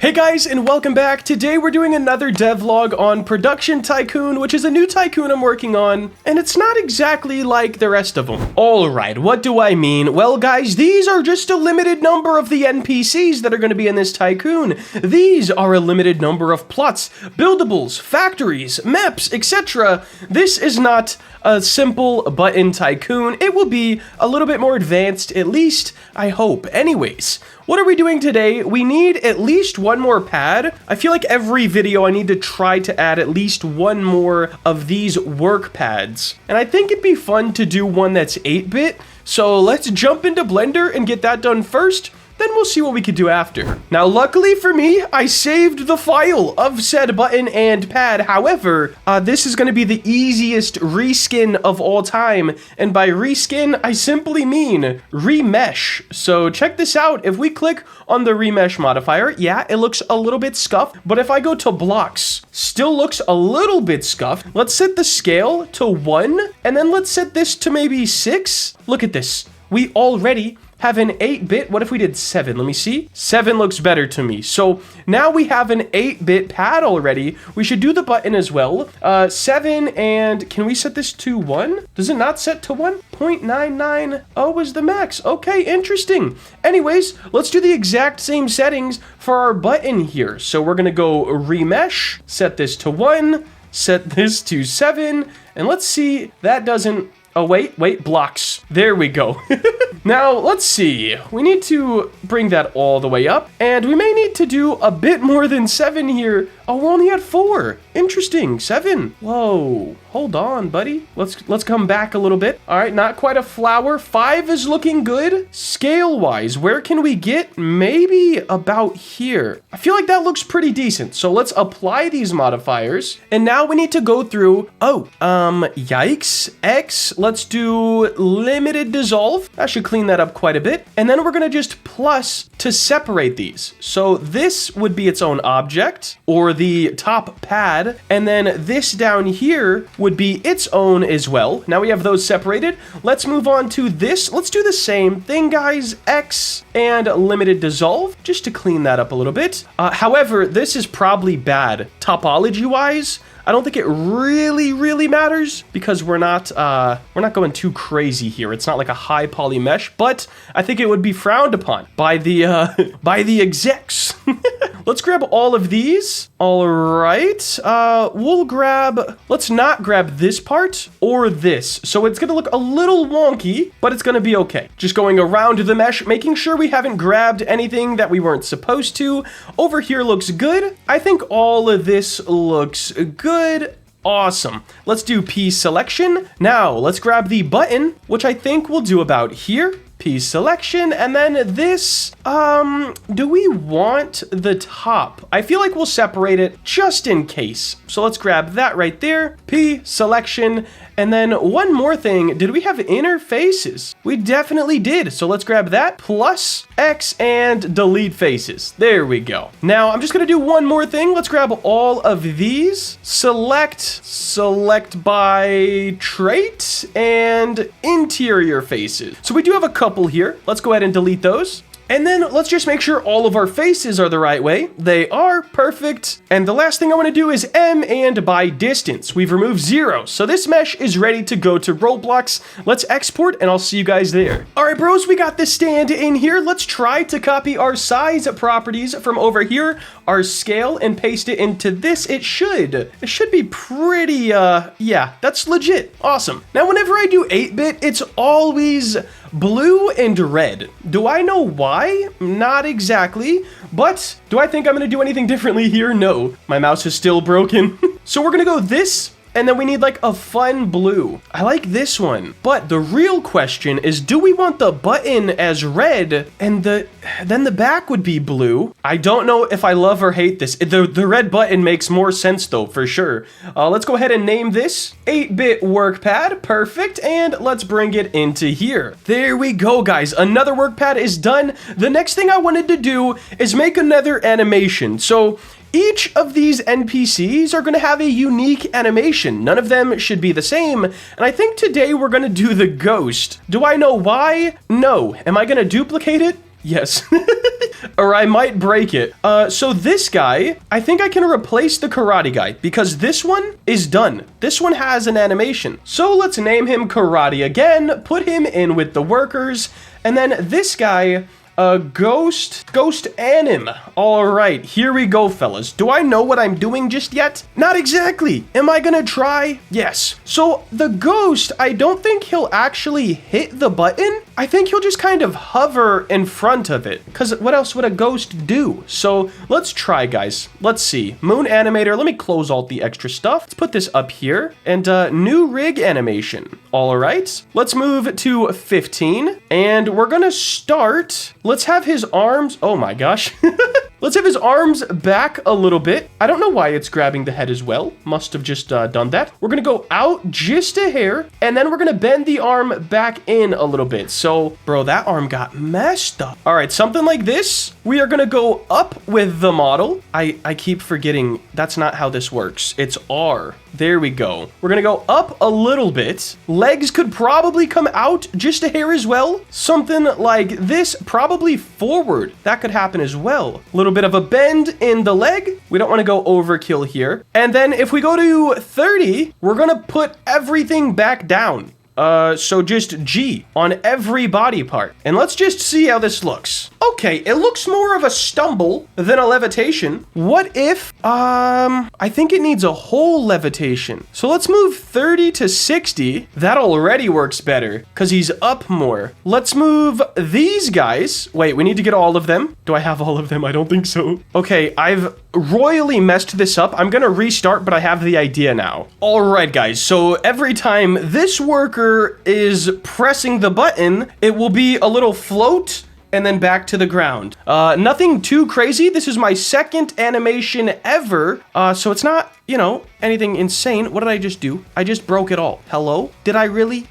Hey guys, and welcome back. Today we're doing another devlog on Production Tycoon, which is a new tycoon I'm working on, and it's not exactly like the rest of them. Alright, what do I mean? Well guys, these are just a limited number of the NPCs that are going to be in this tycoon. These are a limited number of plots, buildables, factories, maps, etc. This is not a simple button tycoon. It will be a little bit more advanced, at least I hope. Anyways, what are we doing today? We need at least one more pad. I feel like every video I need to try to add at least one more of these work pads. And I think it'd be fun to do one that's 8-bit. So let's jump into Blender and get that done first. Then we'll see what we could do after. Now, luckily for me, I saved the file of said button and pad. However, this is going to be the easiest reskin of all time. And by reskin, I simply mean remesh. So check this out. If we click on the remesh modifier, yeah, it looks a little bit scuffed. But if I go to blocks, still looks a little bit scuffed. Let's set the scale to 1. And then let's set this to maybe 6. Look at this. We already have an 8-bit. What if we did 7? Let me see. 7 looks better to me. So now we have an 8-bit pad already. We should do the button as well. 7, and can we set this to 1? Does it not set to 1? 0.990 is the max. Okay, interesting. Anyways, let's do the exact same settings for our button here. So we're gonna go remesh, set this to 1, set this to 7, and let's see, that doesn't... Oh, wait, blocks. There we go. Now, let's see. We need to bring that all the way up, and we may need to do a bit more than 7 here. Oh, we're only at 4. Interesting. 7. Whoa. Hold on, buddy. Let's come back a little bit. All right, not quite a flower. 5 is looking good. Scale-wise, where can we get? Maybe about here. I feel like that looks pretty decent. So let's apply these modifiers. And now we need to go through, yikes, X. Let's do limited dissolve. That should clean that up quite a bit. And then we're gonna just plus to separate these. So this would be its own object, or the top pad, and then this down here would be its own as well. Now we have those separated. Let's move on to this. Let's do the same thing, guys. X and limited dissolve, just to clean that up a little bit. However, this is probably bad topology-wise. I don't think it really matters because we're not going too crazy here. It's not like a high poly mesh, but I think it would be frowned upon by the execs. Let's grab all of these. All right. Let's not grab this part or this. So it's going to look a little wonky, but it's going to be okay. Just going around the mesh, making sure we haven't grabbed anything that we weren't supposed to. Over here looks good. I think all of this looks good. Awesome. Let's do P selection. Now let's grab the button, which I think we'll do about here. P selection, and then this, do we want the top? I feel like we'll separate it just in case. So let's grab that right there, P selection, and then one more thing. Did we have inner faces? We definitely did. So let's grab that, plus X and delete faces. There we go. Now I'm just gonna do one more thing. Let's grab all of these, select by trait, and interior faces. So we do have a couple here. Let's go ahead and delete those. And then let's just make sure all of our faces are the right way. They are perfect. And the last thing I want to do is M and by distance. We've removed 0. So this mesh is ready to go to Roblox. Let's export and I'll see you guys there. All right, bros, we got this stand in here. Let's try to copy our size properties from over here, our scale, and paste it into this. It should be pretty, yeah, that's legit. Awesome. Now, whenever I do 8-bit, it's always blue and red. Do I know why? Not exactly. But do I think I'm going to do anything differently here? No. My mouse is still broken. So we're going to go this. And then we need like a fun blue. I like this one. But the real question is, do we want the button as red and then the back would be blue? I don't know if I love or hate this. The red button makes more sense though, for sure. Let's go ahead and name this 8-bit work pad. Perfect. And let's bring it into here. There we go, guys. Another work pad is done. The next thing I wanted to do is make another animation. So each of these NPCs are going to have a unique animation. None of them should be the same, and I think today we're going to do the ghost. Do I know why? No. Am I going to duplicate it? Yes. Or I might break it. So this guy, I think I can replace the karate guy because this one is done. This one has an animation. So let's name him Karate again, put him in with the workers, and then this guy, Ghost Anim. All right, here we go, fellas. Do I know what I'm doing just yet? Not exactly. Am I gonna try? Yes. So the ghost, I don't think he'll actually hit the button. I think he'll just kind of hover in front of it, because what else would a ghost do? So let's try, guys. Let's see. Moon animator. Let me close all the extra stuff. Let's put this up here. And new rig animation. All right. Let's move to 15. And we're going to start. Let's have his arms. Oh my gosh. Let's have his arms back a little bit. I don't know why it's grabbing the head as well. Must have just done that. We're going to go out just a hair, and then we're going to bend the arm back in a little bit. So, bro, that arm got messed up. All right, something like this. We are going to go up with the model. I keep forgetting that's not how this works. It's R. There we go. We're going to go up a little bit. Legs could probably come out just a hair as well. Something like this, probably forward. That could happen as well. Little bit of a bend in the leg. We don't want to go overkill here. And then if we go to 30, we're going to put everything back down. So just G on every body part. And let's just see how this looks. Okay, it looks more of a stumble than a levitation. What if, I think it needs a whole levitation. So let's move 30 to 60. That already works better because he's up more. Let's move these guys. Wait, we need to get all of them. Do I have all of them? I don't think so. Okay, I've royally messed this up. I'm gonna restart, but I have the idea now. All right, guys. So every time this worker is pressing the button, it will be a little float and then back to the ground. Nothing too crazy. This is my second animation ever. So it's not, you know, anything insane. What did I just do? I just broke it all. Hello? Did I really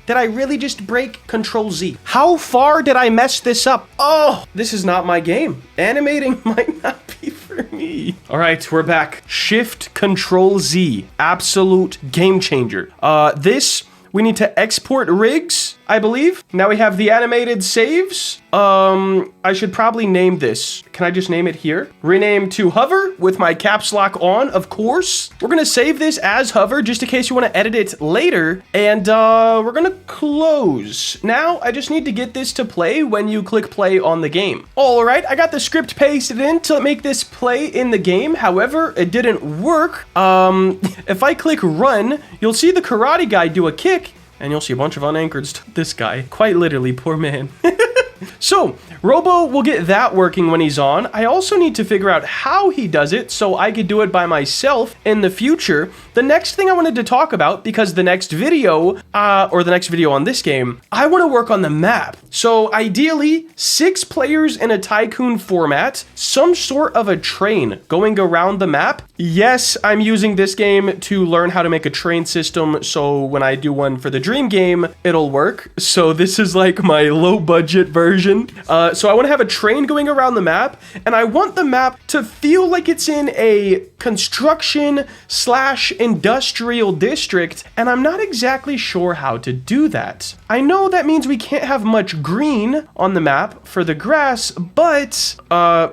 just break Control Z? How far did I mess this up? Oh, this is not my game. Animating might not be for me. All right, we're back. Shift Control Z. Absolute game changer. We need to export rigs, I believe. Now we have the animated saves. I should probably name this. Can I just name it here? Rename to hover with my caps lock on, of course. We're gonna save this as hover just in case you wanna edit it later. And we're gonna close. Now, I just need to get this to play when you click play on the game. All right, I got the script pasted in to make this play in the game. However, it didn't work. If I click run, you'll see the karate guy do a kick, and you'll see a bunch of unanchored this guy. Quite literally, poor man. So, Robo will get that working when he's on. I also need to figure out how he does it so I could do it by myself in the future. The next thing I wanted to talk about, because the next video, or the next video on this game, I want to work on the map. So, ideally, 6 players in a Tycoon format, some sort of a train going around the map. Yes, I'm using this game to learn how to make a train system, so when I do one for the dream game, it'll work. So this is like my low budget version. So I want to have a train going around the map, and I want the map to feel like it's in a construction/industrial district, and I'm not exactly sure how to do that. I know that means we can't have much green on the map for the grass, but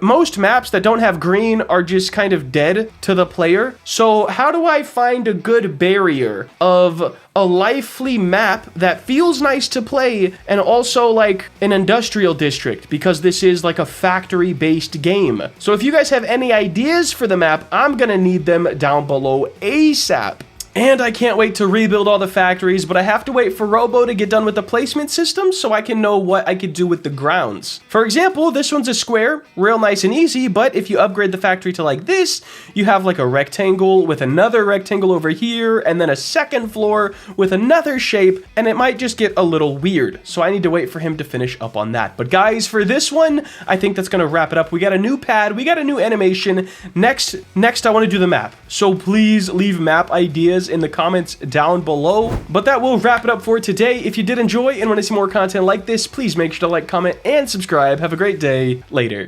most maps that don't have green are just kind of dead to the player. So how do I find a good barrier of a lively map that feels nice to play and also like an industrial district, because this is like a factory-based game? So if you guys have any ideas for the map, I'm gonna need them down below ASAP. And I can't wait to rebuild all the factories, but I have to wait for Robo to get done with the placement system so I can know what I could do with the grounds. For example, this one's a square, real nice and easy, but if you upgrade the factory to like this, you have like a rectangle with another rectangle over here, and then a second floor with another shape, and it might just get a little weird. So I need to wait for him to finish up on that. But guys, for this one, I think that's gonna wrap it up. We got a new pad, we got a new animation. Next I wanna do the map. So please leave map ideas in the comments down below. But that will wrap it up for today. If you did enjoy and want to see more content like this, please make sure to like, comment, and subscribe. Have a great day. Later.